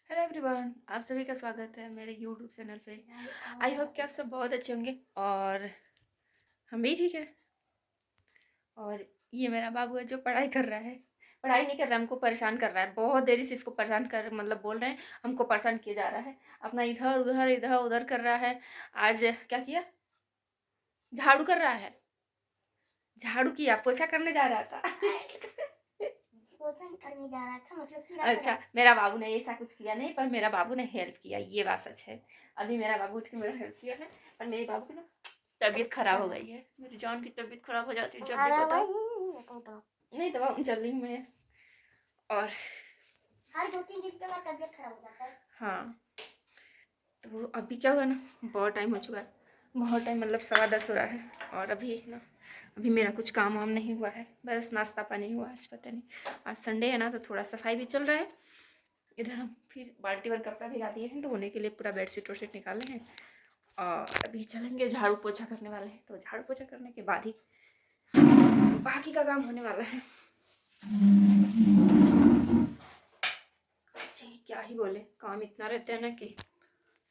Hello everyone, आप सभी का स्वागत है मेरे यूट्यूब चैनल पे। आई होप कि आप सब बहुत अच्छे होंगे और हम भी ठीक है। और ये मेरा बाबू है जो पढ़ाई कर रहा है। पढ़ाई नहीं कर रहा, हमको परेशान कर रहा है। बहुत देरी से इसको परेशान कर मतलब बोल रहे हैं, हमको परेशान किया जा रहा है। अपना इधर उधर कर रहा है। आज क्या किया? झाड़ू कर रहा है। झाड़ू किया, पोछा करने जा रहा था। पोषण करने जा रहा था मतलब कि अच्छा, मेरा बाबू ने ऐसा कुछ किया नहीं, पर मेरा बाबू ने हेल्प किया, ये बात सच है। अभी मेरा बाबू उठ के मेरा हेल्प किया है, पर मेरे बाबू की ना तबीयत खराब हो गई है। मेरी जान की तबीयत खराब हो जाती है जब भी पता नहीं, दवा चल रही में। और हर 2-3 दिन के बाद तबीयत खराब हो जाता है। हाँ, तो अभी क्या हुआ ना, बहुत टाइम हो चुका है। बहुत टाइम मतलब 10:15 हो रहा है। और अभी ना, अभी मेरा कुछ काम वाम नहीं हुआ है, बस नाश्ता पानी हुआ। आज पता नहीं, आज संडे है ना, तो थोड़ा सफाई भी चल रहा है। इधर हम फिर बाल्टी भर कपड़ा भिगा दिए हैं, तो होने के लिए पूरा बेडशीट वेडशीट निकाले हैं। और अभी चलेंगे, झाड़ू पोछा करने वाले हैं। तो झाड़ू पोछा करने के बाद ही बाकी का काम होने वाला है। जी क्या ही बोले, काम इतना रहता है ना कि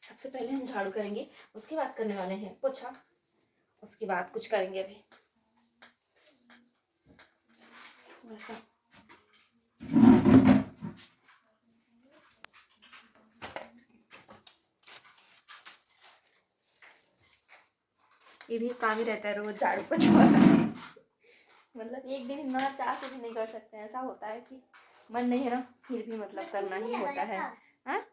सबसे पहले हम झाड़ू करेंगे, उसके बाद करने वाले हैं पोछा, उसके बाद कुछ करेंगे अभी वैसा। ये भी काम ही रहता है रोज झाड़ू पोछा वाला। मतलब एक दिन ना चाह के भी नहीं कर सकते हैं। ऐसा होता है कि मन नहीं है ना, फिर भी मतलब करना ही होता है। हाँ,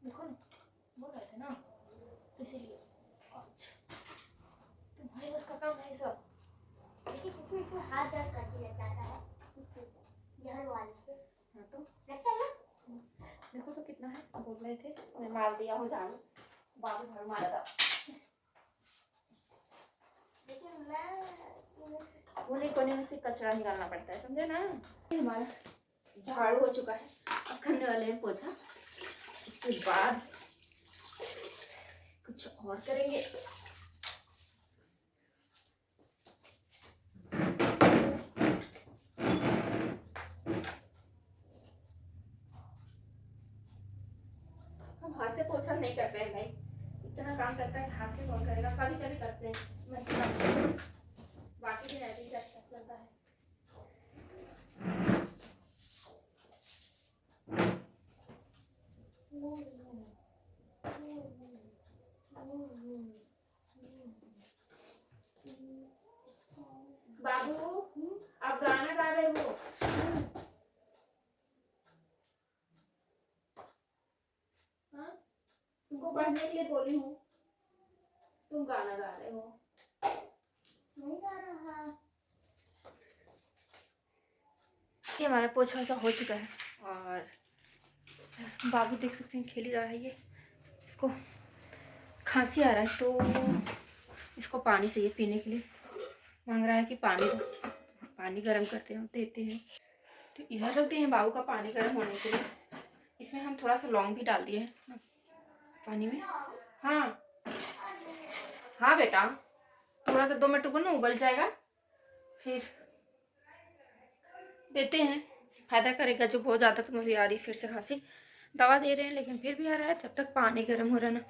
देखो ना, बोल रहे थे ना, इसीलिए। अच्छा, तुम्हारे बस का काम है सब। लेकिन इसमें हाथ दर्द करते रहता है जहर वाले से। हाँ तो लगता है ना। देखो तो कितना है, बोल रहे थे मैं मार दिया हो झाड़ू, बाबू झाड़ू मारा था। लेकिन मैं कोने कोने में से कचरा निकालना पड़ता है, समझे ना। हमारा झाड़ू हो चुका है, अब करने वाले हैं पोछा। इसके बाद कुछ और करेंगे। हम हाथ से पोछा नहीं करते हैं भाई, इतना काम करता है हाथ से कौन करेगा। कभी कभी करते हैं, नहीं करते हैं। बाकी दिन ऐसे ही चलता है। बाबू, आप गाना गा रहे हो? हाँ, तुमको पढ़ने के लिए बोली हूँ, तुम गाना गा रहे हो। नहीं गा रहा। ये हमारा पोछा वोछा हो चुका है। और बाबू देख सकते हैं खेल ही रहा है। ये इसको खांसी आ रहा है, तो इसको पानी चाहिए पीने के लिए। मांग रहा है कि पानी दो, पानी गर्म करते हैं देते हैं। तो इधर रखते हैं बाबू का पानी गर्म होने के लिए। इसमें हम थोड़ा सा लौंग भी डाल दिए हैं ना पानी में। हाँ हाँ बेटा, थोड़ा सा 2 मिनट रुको ना, उबल जाएगा फिर देते हैं। फायदा करेगा। जो बहुत ज़्यादा तुम्हें भी आ रही फिर से खांसी, दवा दे रहे हैं लेकिन फिर भी आ रहा है। तब तक पानी गर्म हो रहा है ना।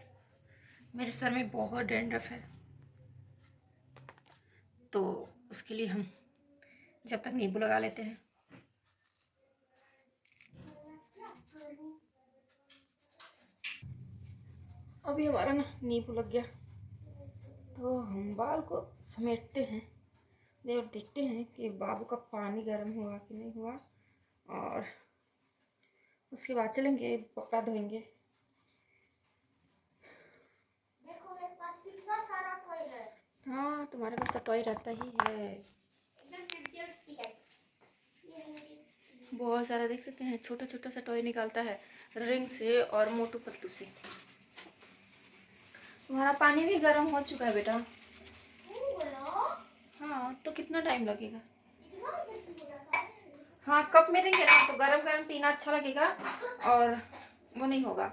मेरे सर में बहुत डैंड्रफ है, तो उसके लिए हम जब तक नींबू लगा लेते हैं। अभी हमारा ना नींबू लग गया, तो हम बाल को समेटते हैं। देर देखते हैं कि बाबू का पानी गर्म हुआ कि नहीं हुआ, और उसके बाद चलेंगे कपड़ा धोएंगे। देखो मेरे पास कितना सारा टॉय है। हाँ, तुम्हारे पास तो टॉय रहता ही है, एकदम टिप है। बहुत सारा। देख सकते हैं छोटा छोटा सा टॉय निकालता है रिंग से और मोटू पतलू से। तुम्हारा पानी भी गर्म हो चुका है बेटा। बोलो कितना टाइम लगेगा? हाँ, कप में देंगे ना तो गरम गरम पीना अच्छा लगेगा और वो नहीं होगा,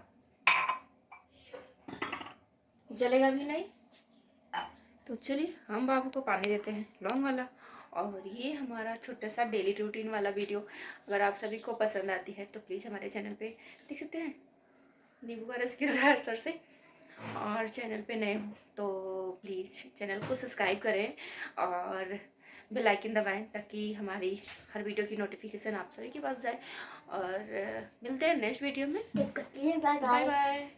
जलेगा भी नहीं। तो चलिए हम बाबू को पानी देते हैं लौंग वाला। और ये हमारा छोटा सा डेली रूटीन वाला वीडियो अगर आप सभी को पसंद आती है तो प्लीज़ हमारे चैनल पे देख सकते हैं नींबू का रस गिर रहा है सर से। और चैनल पे नए हो तो प्लीज़ चैनल को सब्सक्राइब करें और बेल आइकन दबाएं ताकि हमारी हर वीडियो की नोटिफिकेशन आप सभी के पास जाए। और मिलते हैं नेक्स्ट वीडियो में। Bye bye bye. बाय।